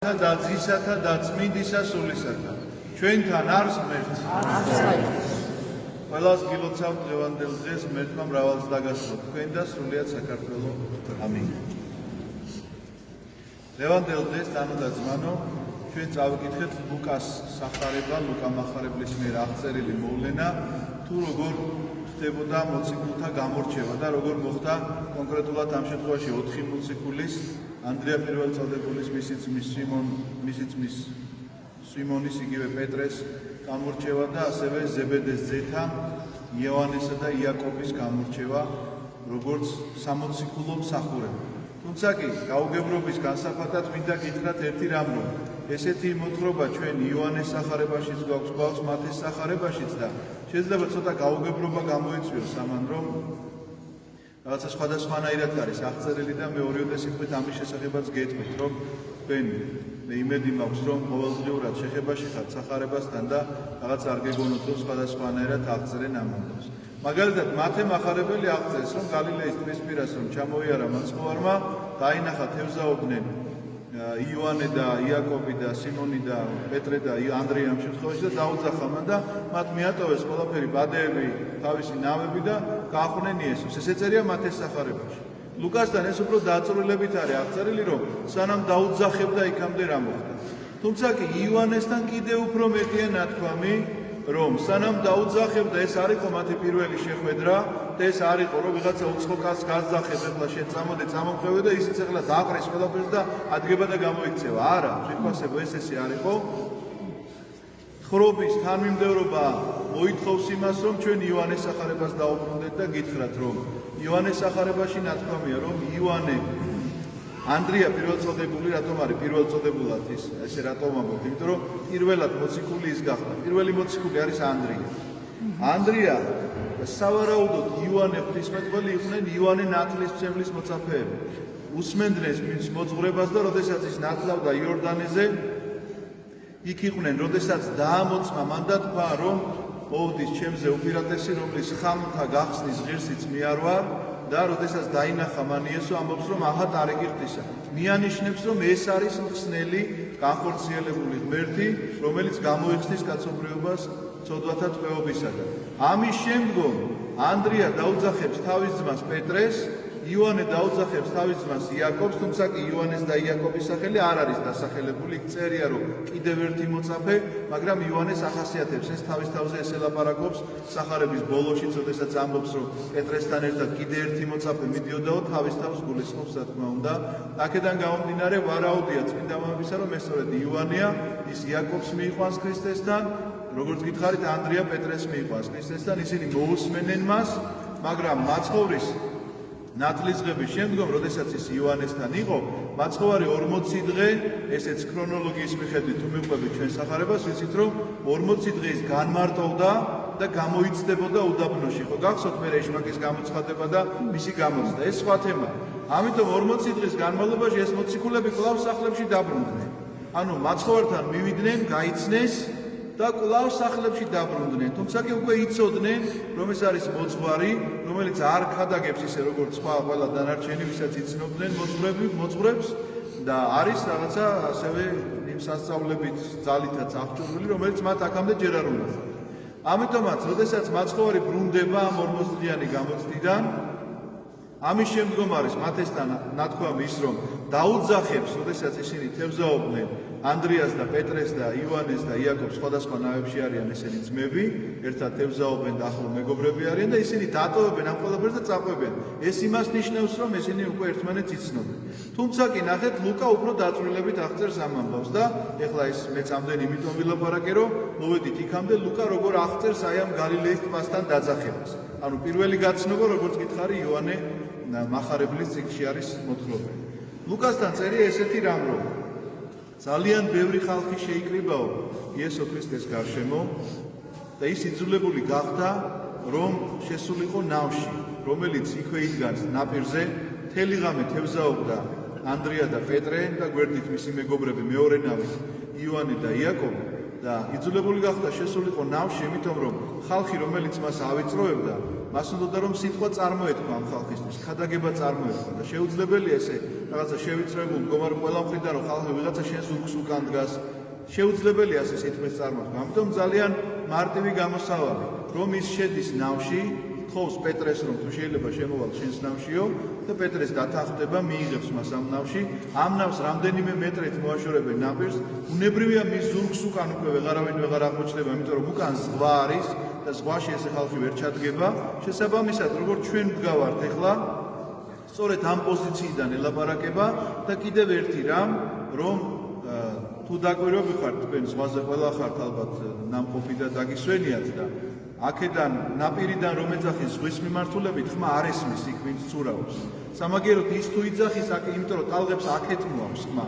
და ძისათა და წმინდისა სულისათა. ჩვენთან არის ღმერთი. ყველას გილოცავთ დღევანდელ დღეს ღმერთმა მრავალს დაგასწროთ თქვენ და სრულიად საქართველო. ამინ. დღევანდელ დღეს თანოდა ძმანო, ჩვენ წავიკითხეთ ლუკას სახარება, ლუკა მახარებლის მიერ აღწერილი მოვლენა, თუ როგორ ხდებოდა მოციქულთა გამორჩევა და როგორ მოხდა კონკრეტულად ამ შემთხვევაში 4 მოციქულის ანდრია პირველწოდებულის მისი ძმის სიმონის იგივე პეტრეს გამორჩევა და ასევე ზებედეს ძეთა იოანესა და იაკობის გამორჩევა როგორც სამოციქულო მსახურები. თუმცა კი გაუგებრობის განსახადად მინდა გითხრათ ერთი რამ, რომ ესეთი მოთხრობა ჩვენ იოანეს სახარებაშიც გვაქვს, მათეს სახარებაშიც და შეიძლება ცოტა გაუგებრობა გამოიწვიოს ამან, რომ რაღაცა სხვადასხვანაირად არის აღწერილი და მეორეოდე სიტყვით ამის შესახებაც გეტყვით, რომ თქვენ მე იმედი მაქვს, რომ ყოველდღიურად შეხებაში ხართ სახარებასთან და რაღაც არ გეგონოთ, რომ სხვადასხვანაირად აღწერენ ამ ამბავს. მაგალითად, მათე მახარებელი აღწერს, რომ გალილეის ტბის პირას რომ ჩამოიარა მაცხოვარმა, დაინახა თევზაობდნენ იოანე და იაკობი და სიმონი და პეტრე და ანდრია ამ შემთხვევაში და დაუძახა მან და მათ მიატოვეს ყველაფერი ბადეები, თავისი ნავები და გაახვნენ იესოს. ეს ეწერია მათეს სახარებაში. ლუკასთან ეს უფრო დაწვრილებით არის აღწერილი, რომ სანამ დაუძახებდა იქამდე რა მოხდა. თუმცა კი იოანესთან კიდევ უფრო მეტია ნათქვამი, რომ სანამ დაუძახებდა ეს არ იყო მათი პირველი შეხვედრა და ეს არ იყო რომ ვიღაცა უცხო კაცს გაძახებს, ეხლა შენ წამოდე წამოხვევე და ისიც ეხლა დააყრეს ყველაფერს და ადგება და გამოიქცევა. არა, თვითფასება ეს არ იყო. ხრობის თანმიმდევრობა მოითხოვს იმას, რომ ჩვენ იოანეს სახარებას დაუბრუნდეთ და გითხრათ, რომ იოანეს სახარებაში ნათქვამია, რომ იოანე ანდრია პირველწოდებული, რატომ არის პირველწოდებულად ის, ესე რატომ ამბობთ? იმიტომ რომ პირველად მოციქული ის გახდა. პირველი მოციქული არის ანდრია. ანდრია სავარაუდოდ იოანე ღვთისმეტყველი იყვნენ იოანე ნათლისმცემლის მოწაფეები. უსმენდნენ მის მოძღვრებას და როდესაც ის ნათლავდა იორდანეზე, იქ იყვნენ, როდესაც დაამოწმა მან და თქვა, რომ მოვდის ჩემზე უპირატესი, რომლის ხამთა გახსნის ღირსიც მე არ ვარ და როდესაც დაინახა მან იესო ამბობს, რომ აჰა ტარიკი ღვთისა. მიანიშნებს, რომ ეს არის მხსნელი, განხორციელებული ღმერთი, რომელიც გამოიხსნის კაცობრიობას ცოდვათა ტყვეობისაგან. ამის შემდგომ ანდრია დაუძახებს თავის ძმას პეტრეს, იოანე დაუძახებს თავის ძმას იაკობს, თუმცა კი იოანეს და იაკობის სახელი არ არის დასახელებული, წერია, რომ კიდევ ერთი მოწაფე, მაგრამ იოანეს ახასიათებს ეს თავის თავზე ეს ელაპარაკობს სახარების ბოლოში, როდესაც ამბობს, რომ პეტრესთან ერთად კიდევ ერთი მოწაფე მიდიოდაო, თავის თავს გულისხმობს, რა თქმა უნდა. აქედან გამომდინარე ვარაუდია წმინდა მამებისა, რომ ეს სწორედ იოანეა, ის იაკობს მიიყვანს ქრისტესთან, როგორც გითხარით, ანდრია პეტრეს მიიყვანს ქრისტესთან, ისინი მოусმენენ მას, მაგრამ მაცხოვრის ნათლისღების შემდგომ, როდესაც ის იოანესთან იყო, მაცხოვარი 40 დღე, ესეც ქრონოლოგიის მიხედვით თუ მიყვებით ჩვენ სახარებას, ვიცით რომ 40 დღის განმარტოვდა და გამოიცდებოდა უდაბნოში. ხო გახსოვთ მე ეშმაკის გამოცხადება და მისი გამოცდა. ეს სხვა თემაა. ამიტომ 40 დღის განმავლობაში ეს მოციქულები კვლავ სახლებში დაბრუნდნენ. ანუ მაცხოვართან მივიდნენ, გაიცნეს და კვლავ სახლებში დაბრუნდნენ. თუმცა კი უკვე იცოდნენ, რომ ეს არის მოძღვარი, რომელიც არ ხადაგებს ისე როგორც სხვა ყველა დანარჩენი, ვისაც იცნობდნენ მოძღვრებს და არის რაღაცა ასევე იმ სასწავლებით ძალითაც აღჭურვილი, რომელიც მათ აქამდე ჯერ არ უნდა. ამიტომაც, როდესაც მაცხოვარი ბრუნდება ამ 40-დღიანი გამოცდიდან, ამის შემდგომ არის მათესთან ნათქვამი ის, რომ დაუძახებს, როდესაც ისინი თევზაობდნენ ანდრიას და პეტრეს და იოანეს და იაკობს, სხვადასხვა ნავებში არიან ესენი ძმები, ერთად თევზაობენ და ახლო მეგობრები არიან და ისინი დატოვებენ ამ ყველაფერს და წაყვებენ. ეს იმას ნიშნავს, რომ ესენი უკვე ერთმანეთს იცნობენ. თუმცა კი ნახეთ, ლუკა უფრო დაწვრილებით აღწერს ამ ამბავს და ეხლა ეს მეც ამდენ იმიტომ ვილაპარაკე, რომ მოვედით იქამდე ლუკა როგორ აღწერს აი ამ გალილეის ტბასთან დაძახებას. ანუ პირველი გაცნობა, როგორც გითხარი, იოანე მახარებლის წიგნში არის მოთხრობილი. ლუკასთან წერია ესეთი რამ, რომ ძალიან ბევრი ხალხი შეიკრიბაო იესო ქრისტეს გარშემო და ის იძულებული გახდა, რომ შესულიყო ნავში, რომელიც იქვე იდგანს ნაპირზე, მთელი ღამე თევზაობდა ანდრია და პეტრე და გვერდით მისი მეგობრები მეორე ნავით იოანე და იაკობი და იძულებული გახდა შესულიყო ნავში, იმიტომ რომ ხალხი, რომელიც მას ავიწროებდა, მას უნდა რომ სიტყვა წარმოეთქვა ამ ხალხისთვის, ხადაგება წარმოეთქვა და შეუძლებელია ესე რაღაცა შევიწრებულ მდგომარე ყველა მხრიდან რომ ხალხი ვიღაცა შენს ურგს უკან დგას. შეუძლებელია ასე სიტყვის წარმოთქვა. ამიტომ ძალიან მარტივი გამოსავალი, რომ ის შედის ნავში, თხოვს პეტრეს რომ თუ შეიძლება შემოვალ შენს ნავშიო და პეტრეს დათანხმდება, მიიღებს მას ამ ნავში. ამ ნავს რამდენიმე მეტრით მოაშორებენ ნაპირს. უნებრივია მის ზურგს უკან უკვე ვეღარავინ ვეღარ აღმოჩნდება, იმიტომ რომ უკან ზღვა არის და ზღვაში ესე ხალხი ვერ ჩადგება. შესაბამისად, როგორც ჩვენ ვდგავართ ახლა, სწორედ ამ პოზიციიდან ელაპარაკება და კიდევ ერთი რამ, რომ თუ დაკვირვები ხართ თქვენ ზღვაზე ყველა ხართ ალბათ ნამყოფი და დაგისვენიათ და აქედან ნაპირიდან რომ ეძახის ზღვის მიმართულებით ხმა არ ესმის იქ ვინც ცურავს. სამაგიეროდ ის თუ იძახის აქ, იმიტომ რომ ტალღებს აქეთ მოაქვს ხმა.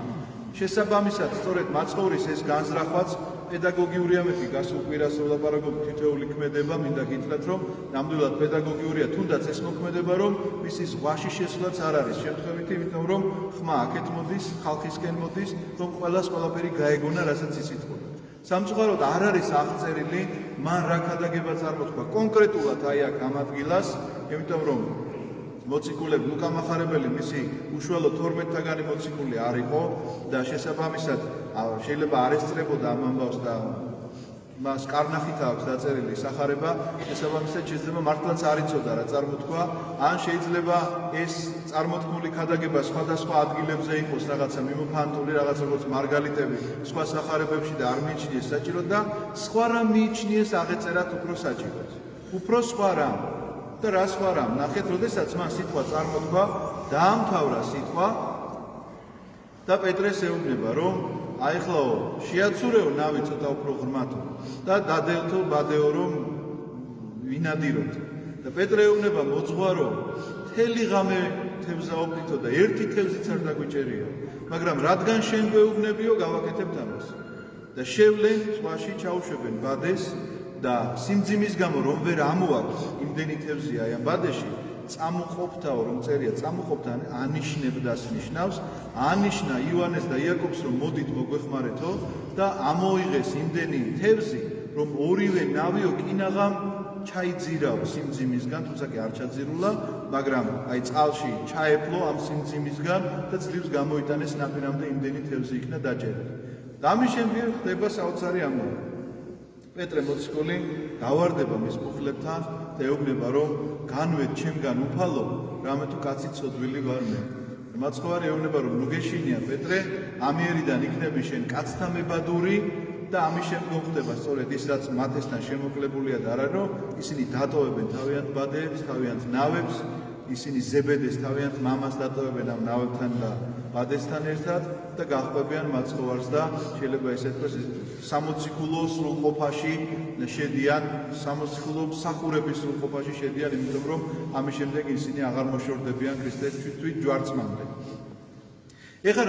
შესაბამისად, სწორედ მაცხოვრის ეს განზრახვაც პედაგოგიურია მეთქი გასულ კვირას ვლაპარაკობ თითოეული ქმედება, მინდა გითხრათ რომ ნამდვილად პედაგოგიურია, თუნდაც ეს მოქმედება რომ მისი ზღვაში შესვლაც არ არის შემთხვევითი, იმიტომ რომ ხმა აქეთ მოდის, ხალხისკენ მოდის, რომ ყველას ყველაფერი გაეგონა, რასაც ის ითხოვდა. სამწუხაროდ არ არის აღწერილი მან რა ქადაგება წარმოთქვა კონკრეტულად აი აქ ამ ადგილას, იმიტომ რომ მოციქულები ლუკა მახარებელი მისი უშუალოდ 12-თაგანი მოციქული არ იყო და შესაბამისად შეიძლება არ ესწრებოდა ამ ამბავს და მას კარნახით აქვს დაწერილი სახარება, შესაბამისად შეიძლება მართლაც არ იცოდა რა წარმოთქვა, ან შეიძლება ეს წარმოთქმული ქადაგება სხვადასხვა ადგილებზე იყოს რაღაცა მიმოფანტული, რაღაც როგორც მარგალიტები სხვა სახარებებში და არ მიიჩნიეს საჭიროდ და სხვა რამ მიიჩნიეს აღეწერათ უფრო საჭიროდ. უფრო სხვა რამ და რა სხვა რამ, ნახეთ, როდესაც მან სიტყვა წარმოთქვა, დაამთავრა სიტყვა და პეტრეს ეუბნება, რომ აი ხლაო, შეაცურეო ნავი ცოტა უფრო ღრმათო და დადელთო ბადეო რომ ვინადიროთ. და პეტრე ეუბნება, მოძღვარო, მთელი ღამე თევზაობდითო და ერთი თევზიც არ დაგვიჭერიო, მაგრამ რადგან შენ გვეუბნებიო, გავაკეთებთ ამას. და შევლენ ზღვაში, ჩაუშვებენ ბადეს და სიმძიმის გამო რომ ვერ ამოაქვს იმდენი თევზი აი ამ ბადეში, წამოყოფთაო რომ წერია წამოყოფთან ანიშნებდას ნიშნავს, ანიშნა იოანეს და იაკობს რომ მოდით მოგვეხმარეთო და ამოიღეს იმდენი თევზი რომ ორივე ნავიო კინაღამ ჩაიძირაო სიმძიმისგან, თუმცა კი არ ჩაძირულა, მაგრამ აი წყალში ჩაეფლო ამ სიმძიმისგან და ძლივს გამოიტანეს ნაპირამდე იმდენი თევზი იქნა დაჭერილი. და ამის შემდგომ ხდება საოცარი ამბავი. პეტრე მოციქული გავარდება მის მუხლებთან და ეუბნება რომ განვედ ჩემგან უფალო, რამე თუ კაცი ცოდვილი ვარ მე. მაცხოვარი ეუბნება რომ ნუ გეშინია პეტრე, ამიერიდან იქნები შენ კაცთა მებადური და ამის შემდგომ ხდება სწორედ ის რაც მათესთან შემოკლებულია და არა რომ ისინი დატოვებენ თავიანთ ბადეებს, თავიანთ ნავებს, ისინი ზებედეს თავიანთ მამას დატოვებენ ამ ნავებთან და ბადესთან ერთად და გახვევიან მაცხოვარს და შეიძლება ესე თქვას სამოციქულო სრულყოფაში შედიან, სამოციქულო მსახურების სრულყოფაში შედიან, იმიტომ რომ ამის შემდეგ ისინი აღარ მოშორდებიან ქრისტეს თვით ჯვარცმამდე. ეხლა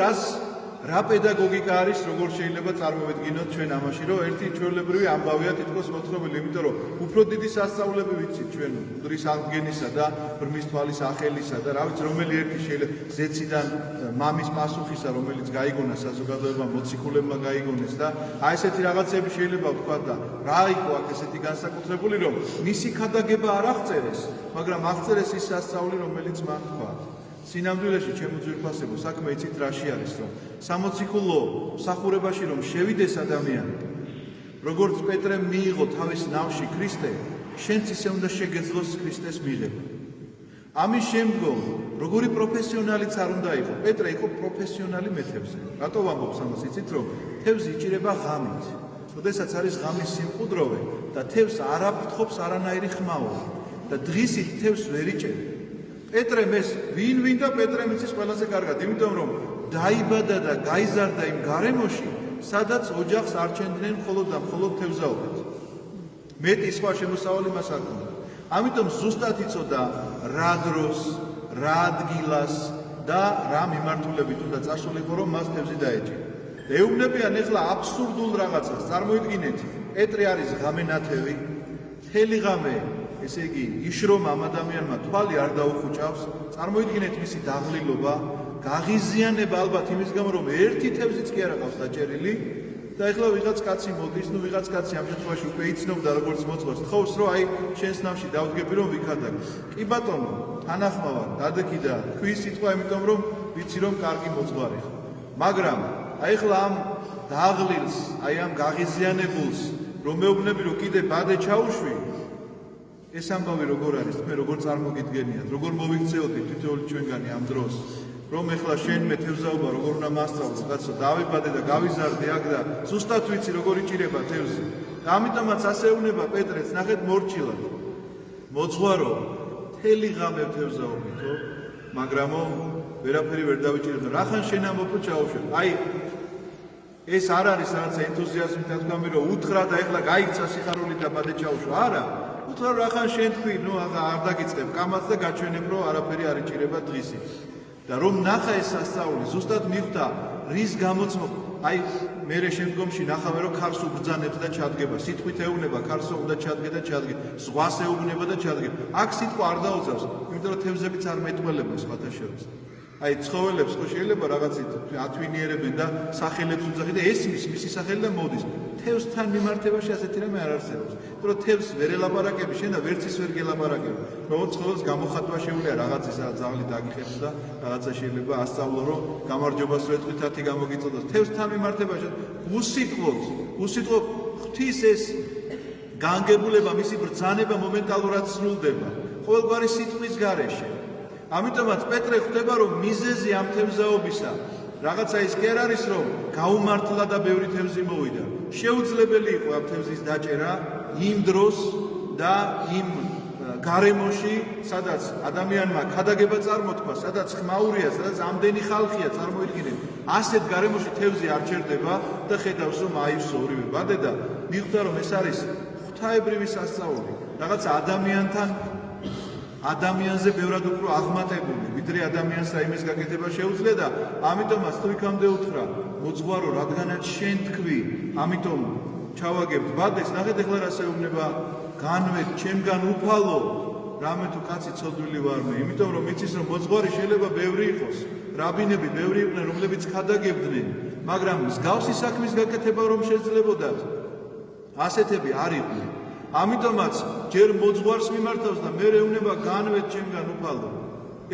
რა პედაგოგიკა არის, როგორ შეიძლება წარმოვედგინოთ ჩვენ ამაში, რომ ერთი ჩვეულებრივი ამბავია თითქოს მოთხრობილი, იმიტომ რომ უფრო დიდი სასწაულები ვიცით ჩვენ მღვდლის აღდგენისა და ბრმის თვალის ახელისა და რა ვიცი რომელი ერთი შეიძლება ზეციდან მამის პასუხისა, რომელიც გაიგონა საზოგადოებამ, მოციქულებმა გაიგონეს და აი ესეთი რაღაცები შეიძლება ვთქვა და რა იყო აქ ესეთი განსაკუთრებული, რომ მისი ქადაგება არ აღწერეს, მაგრამ აღწერეს ის სასწაული, რომელიც მან თქვა. სინამდვილეში ჩემო ძვირფასებო, საქმე იცით რაში არის, რომ სამოციქულო მსახურებაში რომ შევიდეს ადამიანი, როგორც პეტრემ მიიღო თავის ნავში ქრისტე, შენც ისე უნდა შეგეძლოს ქრისტეს მიღება. ამის შემდგომ, როგორი პროფესიონალიც არ უნდა იყო, პეტრე იყო პროფესიონალი მეთევზე. რატო ვამბობ ამას, იცით, რომ თევზი იჭირება ღამით. როდესაც არის ღამის სიმყუდროვე და თევზს არ აფრთხობს არანაირი ხმაო და დღისით თევზს ვერ იჭერს. პეტრემ ეს ვინ და პეტრემ იცის ყველაზე კარგად, იმიტომ რომ დაიბადა და გაიზარდა იმ გარემოში, სადაც ოჯახს არ ჩენდნენ მხოლოდ და მხოლოდ თევზაობით. მეტი სხვა შემოსავალი მას არ ჰქონდა. ამიტომ ზუსტად იცოდა რა დროს, რა ადგილას და რა მიმართულებით უნდა წასულიყო, რომ მას თევზი დაეჭირა. ეუბნებიან ეხლა აბსურდულ რაღაცას, წარმოიდგინეთ, პეტრე არის ღამენათევი, მთელი ღამე ესე იგი, იშრომ ამ ადამიანმა თვალი არ დაუხუჭავს, წარმოიდგინეთ მისი დაღლილობა, გაღიზიანება ალბათ იმის გამო, რომ ერთი თევზიც კი არ აქვს დაჭერილი და ეხლა ვიღაც კაცი მოდის, ნუ ვიღაც კაცი ამ შემთხვევაში უკვე იცნობდა როგორც მოძღვარს, თხოვს რომ აი შენს ნავში დავდგები რომ ვიქადაგე. კი ბატონო, თანახმავარ, დადექი და თქვი სიტყვა, იმიტომ რომ ვიცი რომ კარგი მოძღვარი ხარ. მაგრამ აი ეხლა ამ დაღლილს, აი ამ გაღიზიანებულს რომ მეუბნები რომ კიდე ბადე ჩაუშვი, ეს ამბავი როგორ არის, თქვენ როგორ წარმოგიდგენიათ, როგორ მოვიქცეოდით თითოეული ჩვენგანი ამ დროს, რომ ეხლა შენ მე თევზაობა როგორ უნდა მასწავლო, კაცო, დავიბადე და გავიზარდე აქ და ზუსტად ვიცი როგორ იჭირება თევზი. და ამიტომაც ასე ეუბნება პეტრეც, ნახეთ მორჩილად. მოძღვარო, მთელი ღამე თევზაობითო, მაგრამო ვერაფერი ვერ დავიჭირებდა. რახან შენ ამბობ ჩაუშვებ. აი ეს არ არის რაღაცა ენთუზიაზმით თქვამი რომ უთხრა და ეხლა გაიქცა სიხარული და ბადე ჩაუშვა. არა, უთხრა რახან შენ თქვი, ნუ არ დაგიწყებ კამათს და გაჩვენებ რომ არაფერი არ იჭირება დღისით. და რომ ნახა ეს სასწაული, ზუსტად მიხვდა რის გამოც აი მე შემდგომში ნახავე რომ ქარს უბრძანებს და ჩადგება. სიტყვით ეუბნება ქარსო უნდა ჩადგე და ჩადგე. ზღვას ეუბნება და ჩადგე. აქ სიტყვა არ დაუძავს, იმიტომ რომ თევზებიც არ მეტყველება სხვათა შორის. აი ცხოველებს ხო შეიძლება რაღაცით ათვინიერებენ და სახელებს უძახი და ესმის მისი სახელი და მოდის. თევზთან მიმართებაში ასეთი რამე არ არსებობს. იმიტომ რომ თევზს ვერ ელაპარაკები შენ და ვერც ის ვერ გელაპარაკები. როგორც ცხოველს გამოხატვა შეუძლია რაღაცის ძაღლი დაგიხებს და რაღაცა შეიძლება ასწავლო რომ გამარჯვებას რო ეთქვით 10 გამოგიწოდოს. თევზთან მიმართებაში უსიტყვოდ ღვთის ეს განგებულება, მისი ბრძანება მომენტალურად სრულდება. ყოველგვარი სიტყვის გარეშე. ამიტომაც პეტრე ხვდება რომ მიზეზი ამ თევზაობისა რაღაცა ის კი არ არის რომ გაუმართლა და ბევრი თევზი მოვიდა. შეუძლებელი იყო ამ თევზის დაჭერა იმ დროს და იმ გარემოში, სადაც ადამიანმა ქადაგება წარმოთქვა, სადაც ხმაურია, სადაც ამდენი ხალხია წარმოიდგინეთ. ასეთ გარემოში თევზი არ ჩერდება და ხედავს რომ აივსო ორივე ბადე და მიხვდა რომ ეს არის ღვთაებრივი სასწაული. რაღაცა ადამიანზე ბევრად უფრო აღმატებული, ვიდრე ადამიანს რაიმეს გაკეთება შეუძლია და ამიტომაც თუ იქამდე უთხრა, მოძღვარო, რადგანაც შენ თქვი, ამიტომ ჩავაგებ ბადეს, ნახეთ ეხლა რა შეუბნება, განვეთ ჩემგან უფალო, რამე თუ კაცი ცოდვილი ვარ მე, იმიტომ რომ იცის რომ მოძღვარი შეიძლება ბევრი იყოს, რაბინები ბევრი იყვნენ, რომლებიც ქადაგებდნენ, მაგრამ მსგავსი საქმის გაკეთება რომ შეძლებოდათ, ასეთები არ იყვნენ. ამიტომაც ჯერ მოძღვარს მიმართავს და მე ეუბნება განვეთ ჩემგან უფალო.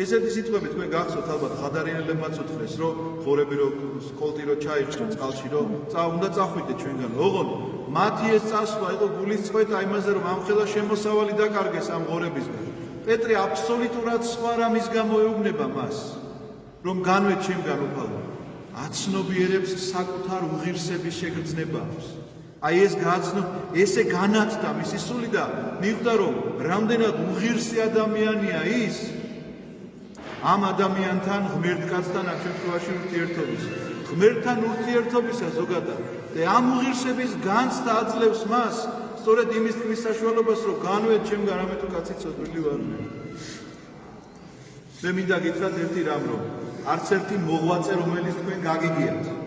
ესეთი სიტყვები თქვენ გახსოვთ ალბათ ხადარინელებმაც უთხრეს რომ ღორები რო სკოლტი რო ჩაიჭრა წყალში რომ უნდა წახვიდეთ ჩვენგან. ოღონ მათი ეს წასვლა იყო გულის წვეთა იმაზე რომ ამხელა შემოსავალი დაკარგეს ამ ღორებისგან. პეტრე აბსოლუტურად სხვა რამის გამო ეუბნება მას რომ განვეთ ჩემგან უფალო. აცნობიერებს საკუთარ უღირსების შეგრძნებას. აი ეს გააცნო, ესე განათდა მისი სული და მიხვდა რომ რამდენად უღირსი ადამიანია ის ამ ადამიანთან ღმერთკაცთან ამ შემთხვევაში ურთიერთობის. ღმერთთან ურთიერთობისა ზოგადად და ამ უღირსების განცდა აძლევს მას სწორედ იმის თქმის საშუალებას რომ განვეთ ჩემგან რამე თუ კაცი ცოდვილი ვარ მე. მე მინდა გითხრათ ერთი რამ რომ არც ერთი მოღვაწე რომელიც თქვენ გაგიგიათ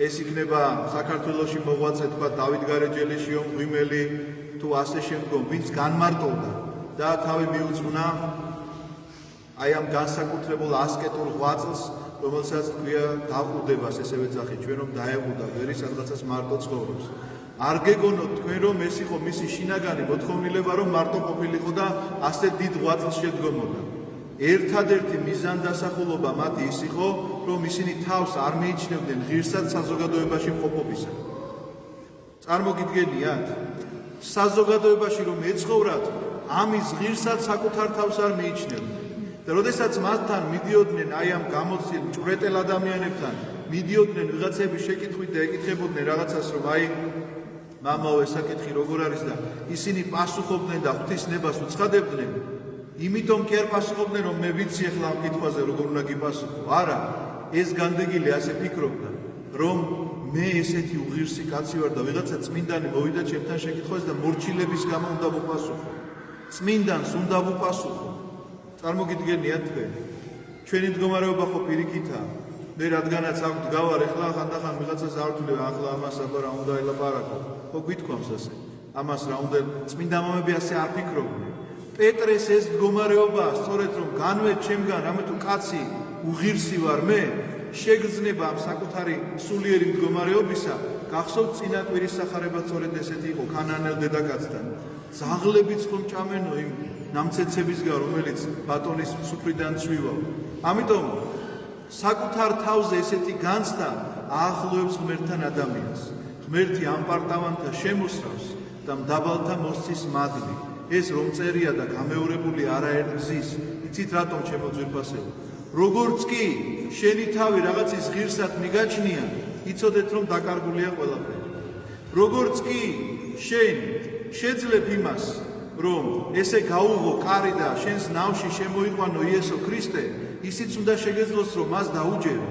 ეს იქნება საქართველოში მოღვაწე თქვა დავით გარეჯელიშვილი, მღვიმელი თუ ასე შემდგომ, ვინც განმარტოვდა და თავი მიუძღვნა აი ამ განსაკუთრებულ ასკეტურ ღვაწლს, რომელსაც თქვია დაყუდებას ესევე ძახი ჩვენ რომ დაეყუდა ვერი სადღაცას მარტო ცხოვრობს. არ გეგონოთ თქვენ რომ ეს იყო მისი შინაგანი მოთხოვნილება რომ მარტო ყოფილიყო და ასე დიდ ღვაწლს შედგომოდა. ერთადერთი მიზანდასახულობა მათი ის იყო, რომ ისინი თავს არ მიიჩნევდნენ ღირსად საზოგადოებაში მყოფობისა. წარმოგიდგენიათ, საზოგადოებაში რომ ეცხოვრათ, ამის ღირსად საკუთარ თავს არ მიიჩნევდნენ. და როდესაც მათთან მიდიოდნენ აი ამ გამოცდილ მჭვრეტელ ადამიანებთან, მიდიოდნენ ვიღაცები შეკითხვით და ეკითხებოდნენ რაღაცას, რომ აი მამაო ეს საკითხი როგორ არის და ისინი პასუხობდნენ და ღვთის ნებას უცხადებდნენ. იმიტომ კი არ პასუხობდნენ რომ მე ვიცი ახლა ამ კითხვაზე როგორ უნდა გიპასუხო. არა, ეს განდეგილი ასე ფიქრობდა, რომ მე ესეთი უღირსი კაცი ვარ და ვიღაცა წმინდანი მოვიდა ჩემთან შეკითხვაზე და მორჩილების გამო უნდა ვუპასუხო. წმინდანს უნდა ვუპასუხო. წარმოგიდგენიათ თქვენ? ჩვენი მდგომარეობა ხო პირიქითაა. მე რადგანაც აქ დგავარ ახლა ხანდახან ვიღაცას არ ვთვლი ახლა ამას აბა რა უნდა ელაპარაკო. ხო გითქვამს ასე. ამას რა უნდა წმინდა მამები ასე არ ფიქრობდნენ. პეტრეს ეს მდგომარეობა სწორედ რომ განვეთ ჩემგან რამე თუ კაცი უღირსი ვარ მე შეგრძნება ამ საკუთარი სულიერი მდგომარეობისა, გახსოვთ წინა კვირის სახარება სწორედ ესეთი იყო ქანანელ დედაკაცთან. ძაღლებიც ხომ ჭამენო იმ ნამცეცებისგან, რომელიც ბატონის სუფრიდან ცვივა. ამიტომ საკუთარ თავზე ესეთი განცდა აახლოებს ღმერთთან ადამიანს. ღმერთი ამ პარტავანთა შემოსრავს და მდაბალთა მოსცის მადლი. ეს რომ წერია და გამეორებული არაერთ გზის, იცით რატომ ჩემო ძვირფასებო? როგორც კი შენი თავი რაღაცის ღირსად მიგაჩნია, იცოდეთ რომ დაკარგულია ყველაფერი. როგორც კი შენ შეძლებ იმას, რომ ესე გაუღო კარი და შენს ნავში შემოიყვანო იესო ქრისტე, ისიც უნდა შეგეძლოს რომ მას დაუჯერო.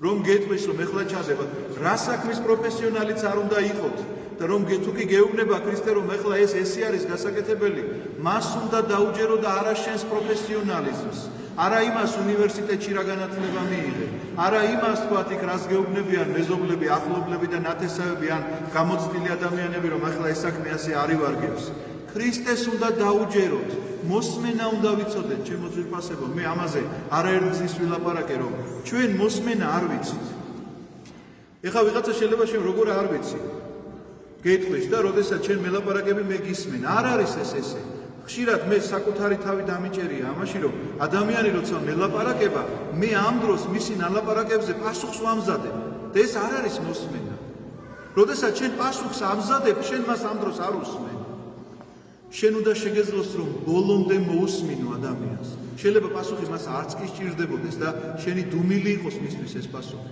რომ გეტყვის რომ ეხლა ჩადება, რა საქმის პროფესიონალიც არ უნდა იყოთ და რომ თუ კი გეუბნება ქრისტე რომ ეხლა ესე არის გასაკეთებელი, მას უნდა დაუჯერო და არა შენს პროფესიონალიზმს. არა იმას უნივერსიტეტში რა განათლება მიიღე, არა იმას თქვათ იქ რას გეუბნებიან მეზობლები, ახლობლები და ნათესავები ან გამოცდილი ადამიანები რომ ახლა ეს საქმე ასე არ ივარგებს. ქრისტეს უნდა დაუჯეროთ, მოსმენა უნდა ვიცოდეთ, ჩემო ძვირფასებო, მე ამაზე არაერთ გზის ვილაპარაკე რომ ჩვენ მოსმენა არ ვიცით. ეხლა ვიღაცა შეიძლება შენ როგორ არ ვიცი? გეტყვის და როდესაც შენ მელაპარაკები მე გისმენ, არ არის ეს ესე. ხშირად მე საკუთარი თავი დამიჭერია ამაში რომ ადამიანი როცა მელაპარაკება, მე ამ დროს მისი ნალაპარაკებზე პასუხს ვამზადებ და ეს არ არის მოსმენა. როდესაც შენ პასუხს ამზადებ, შენ მას ამ დროს არ უსმენ. შენ უნდა შეგეძლოს რომ ბოლომდე მოусმინო ადამიანს. შეიძლება პასუხი მას არც კი სჭირდებოდეს და შენი დუმილი იყოს მისთვის ეს პასუხი.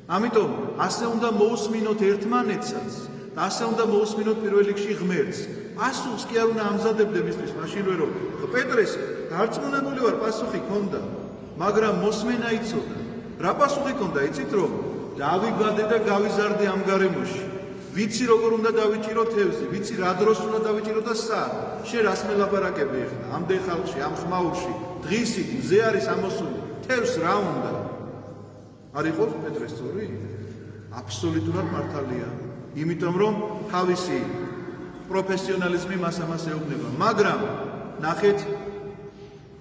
ამიტომ ასე უნდა მოусმინოთ ერთმანეთსაც და ასე უნდა მოусმინოთ პირველ რიგში ღმერთს. პასუხს კი არ უნდა ამზადებდე მისთვის მაშინვე რომ პეტრეს დარწმუნებული ვარ პასუხი ქონდა, მაგრამ მოსმენა იცოდა. რა პასუხი ქონდა? იცით რომ დავიბადე და გავიზარდე ამ გარემოში. ვიცი როგორ უნდა დავიჭირო თევზი, ვიცი რა დროს უნდა დავიჭირო და სად. შენ რას მელაპარაკები ახლა ამდენ ხალხში, ამ ხმაურში, დღისით მზე არის ამოსული, თევზს რა უნდა? არ იყო პეტრე სწორი? აბსოლუტურად მართალია. იმიტომ რომ თავისი პროფესიონალიზმი მას ამას ეუბნება. მაგრამ ნახეთ,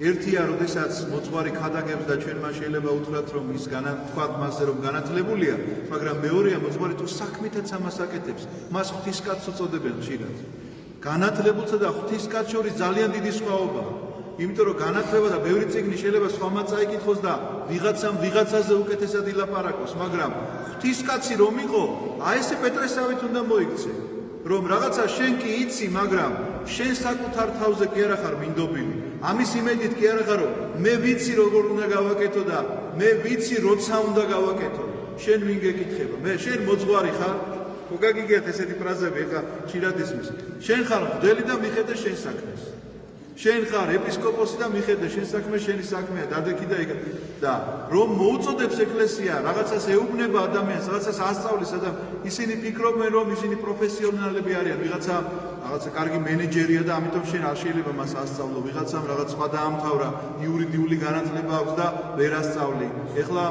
ერთია, როდესაც მოძღვარი ქადაგებს და ჩვენ მას შეიძლება უთხრათ, რომ ის თქვათ მასზე რომ განათლებულია, მაგრამ მეორეა მოძღვარი თუ საქმითაც ამას აკეთებს, მას ღვთისკაცს უწოდებენ ხშირად. განათლებულსა და ღვთისკაცს შორის ძალიან დიდი სხვაობაა. იმიტომ რომ განათლება და ბევრი წიგნი შეიძლება სხვამაც წაიკითხოს და ვიღაცამ ვიღაცაზე უკეთესად ილაპარაკოს, მაგრამ ღვთისკაცი რომ იყო, აი ესე პეტრესავით უნდა მოიქცე, რომ რაღაცა შენ კი იცი, მაგრამ შენ საკუთარ თავზე კი არა ხარ მინდობილი. ამის იმედით კი არა ხარ, რომ მე ვიცი როგორ უნდა გავაკეთო და მე ვიცი როცა უნდა გავაკეთო. შენ ვინ გეკითხება? მე შენ მოძღვარი ხარ? თუ გაგიგეთ ესეთი ფრაზები, ეხლა ხშირად ისმის. შენ ხარ მღვდელი და მიხედე შენ საქმეს. შენ ხარ ეპისკოპოსი და მიხედე შენ საქმე შენი საქმეა, დადექი და იქ და რომ მოუწოდებს ეკლესია, რაღაცას ეუბნება ადამიანს, რაღაცას ასწავლის და ისინი ფიქრობენ, რომ ისინი პროფესიონალები არიან, ვიღაცა კარგი მენეჯერია და ამიტომ შენ არ შეიძლება მას ასწავლო, ვიღაცამ რაღაც სხვა დაამთავრა, იურიდიული განათლება აქვს და ვერ ასწავლი. ეხლა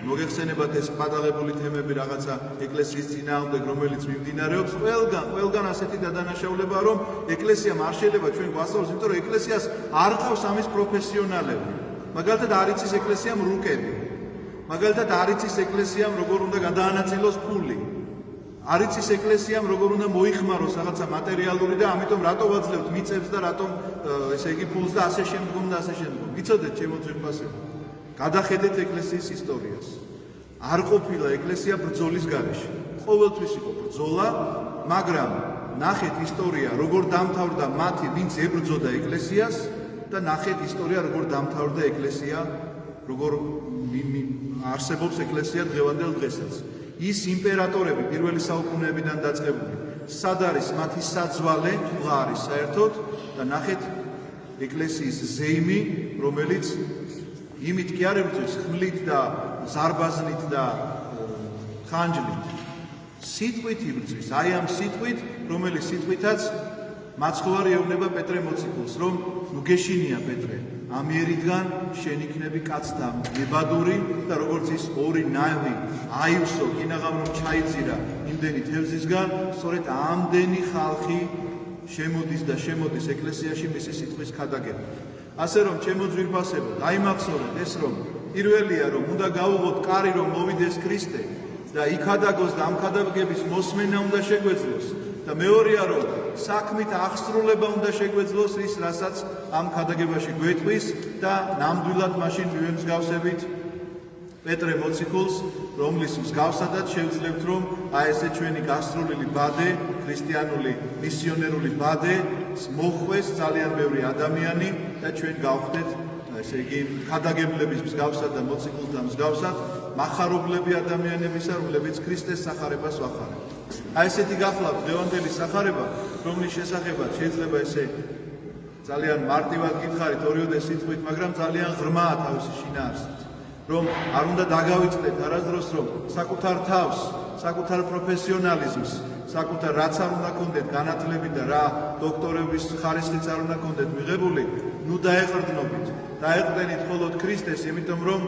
მოგეხსენებათ ეს პატაღებული თემები რაღაცა ეკლესიის წინააღმდეგ, რომელიც მიმდინარეობს, ყველგან ასეთი დადანაშაულებაა, რომ ეკლესიამ არ შეიძლება ჩვენ გვასწავლოს, იმიტომ რომ ეკლესიას არ ყავს ამის პროფესიონალები. მაგალითად არ იცის ეკლესიამ რუკები. მაგალითად არ იცის ეკლესიამ როგორ უნდა გადაანაწილოს ფული. არ იცის ეკლესიამ როგორ უნდა მოიხმაროს რაღაცა მატერიალური და ამიტომ რატო ვაძლევთ მიწებს და რატომ ესე იგი ფულს და ასე შემდგომ და ასე შემდგომ. იცოდეთ ჩემო ძვირფასებო, გადახედეთ ეკლესიის ისტორიას. არ ყოფილა ეკლესია ბრძოლის გარეშე. ყოველთვის იყო ბრძოლა, მაგრამ ნახეთ ისტორია, როგორ დამთავრდა მათი, ვინც ებრძოდა ეკლესიას და ნახეთ ისტორია, როგორ დამთავრდა ეკლესია, როგორ არსებობს ეკლესია დღევანდელ დღესაც. ის იმპერატორები პირველი საუკუნეებიდან დაწყებული, სად არის მათი საძვალე, თუ არის საერთოდ და ნახეთ ეკლესიის ზეიმი, რომელიც იმით კი არ ებრძვის ხმლით და ზარბაზნით და ხანჯლით. სიტყვით იბრძვის, აი ამ სიტყვით, რომელიც სიტყვითაც მაცხოვარი ეუბნება პეტრე მოციქულს, რომ ნუ გეშინია პეტრე, ამიერიდან შენ იქნები კაცთა მებადური და როგორც ის ორი ნავი აივსო, კინაღამ ჩაიძირა იმდენი თევზისგან, სწორედ ამდენი ხალხი შემოდის და შემოდის ეკლესიაში მისი სიტყვის ქადაგებად. ასე რომ ჩემო ძვირფასებო, დაიმახსოვრეთ ეს, რომ პირველია რომ უნდა გავუღოთ კარი რომ მოვიდეს ქრისტე და იქადაგოს და ამ ქადაგების მოსმენა უნდა შეგვეძლოს და მეორეა რომ საქმით აღსრულება უნდა შეგვეძლოს ის რასაც ამ ქადაგებაში გვეტყვის და ნამდვილად მაშინ მივემსგავსებით პეტრე მოციქულს რომლის მსგავსადაც შევძლებთ რომ აი ესე ჩვენი გასრულილი ბადე ქრისტიანული მისიონერული ბადე მოხვეს ძალიან ბევრი ადამიანი და ჩვენ გავხდეთ ესე იგი ქადაგებლების მსგავსად და მოციქულთა მსგავსად მახარებლები ადამიანებისა რომლებიც ქრისტეს სახარებას ვახარებთ. აი ესეთი გახლავთ დღევანდელი სახარება რომლის შესახებაც შეიძლება ესე ძალიან მარტივად გითხარით ორიოდე სიტყვით მაგრამ ძალიან ღრმაა თავისი შინაარსით რომ არ უნდა დაგავიწყდეთ არასდროს რომ საკუთარ თავს, საკუთარ პროფესიონალიზმს, საკუთარ რაც არ უნდა გქონდეთ განათლებით და რა დოქტორების ხარისხიც არ უნდა გქონდეთ მიღებული, ნუ დაეყრდნობით. დაეყრდნით მხოლოდ ქრისტეს, იმიტომ რომ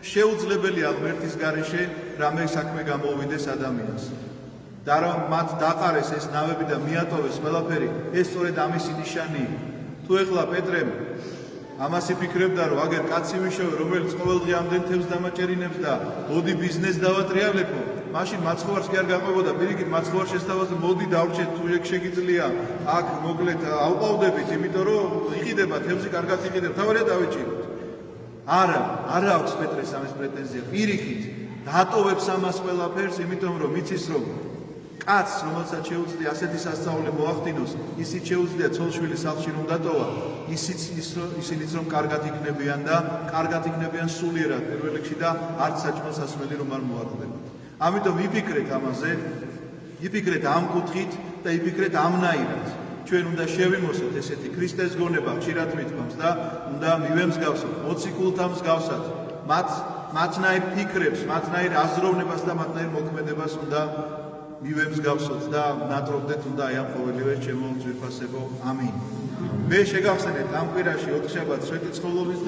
შეუძლებელია ღმერთის გარეშე რამე საქმე გამოუვიდეს ადამიანს. და რომ მათ დაყარეს ეს ნავები და მიატოვეს ყველაფერი, ეს სწორედ ამისი ნიშანია. თუ ეხლა პეტრემ ამას იფიქრებდა რომ აგერ კაცი ვიშოვე რომელიც ყოველდღე ამდენ თევზს დამაჭერინებს და მოდი ბიზნესს დავატრიალებო მაშინ მაცხოვარს კი არ გაყვებოდა პირიქით მაცხოვარ შესთავაზე მოდი დავრჩეთ თუ ეგ შეგიძლია აქ მოკლედ ავყავდებით იმიტომ რომ იყიდება თევზი კარგად იყიდება თავარია დავეჭიროთ არა აქვს პეტრეს ამის პრეტენზია პირიქით დატოვებს ამას ყველაფერს იმიტომ რომ იცის რომ კაცს რომელსაც შეუძლია ასეთი სასწაული მოახდინოს ისიც შეუძლია ცოლშვილის სახლში რომ დატოვა ისინიც რომ კარგად იქნებიან და კარგად იქნებიან სულიერად პირველ რიგში და არც საჭმელსასმელი რომ არ მოაწყდებათ. ამიტომ იფიქრეთ ამაზე, იფიქრეთ ამ კუთხით და იფიქრეთ ამნაირად. ჩვენ უნდა შევიმოსოთ ესეთი ქრისტეს გონება ხშირად მithქვამს და უნდა მივემსგავსოთ მოციქულთა მსგავსად. მათნაირ ფიქრებს, მათნაირ აზროვნებას და მათნაირ მოქმედებას უნდა მივემსგავსოთ და ნატრობდეთ უნდა აი ამ ყოველივე ჩემო ძვირფასებო ამინ. მე შეგახსენეთ ამ კვირაში ოთხშაბათს სვეტიცხოვლობის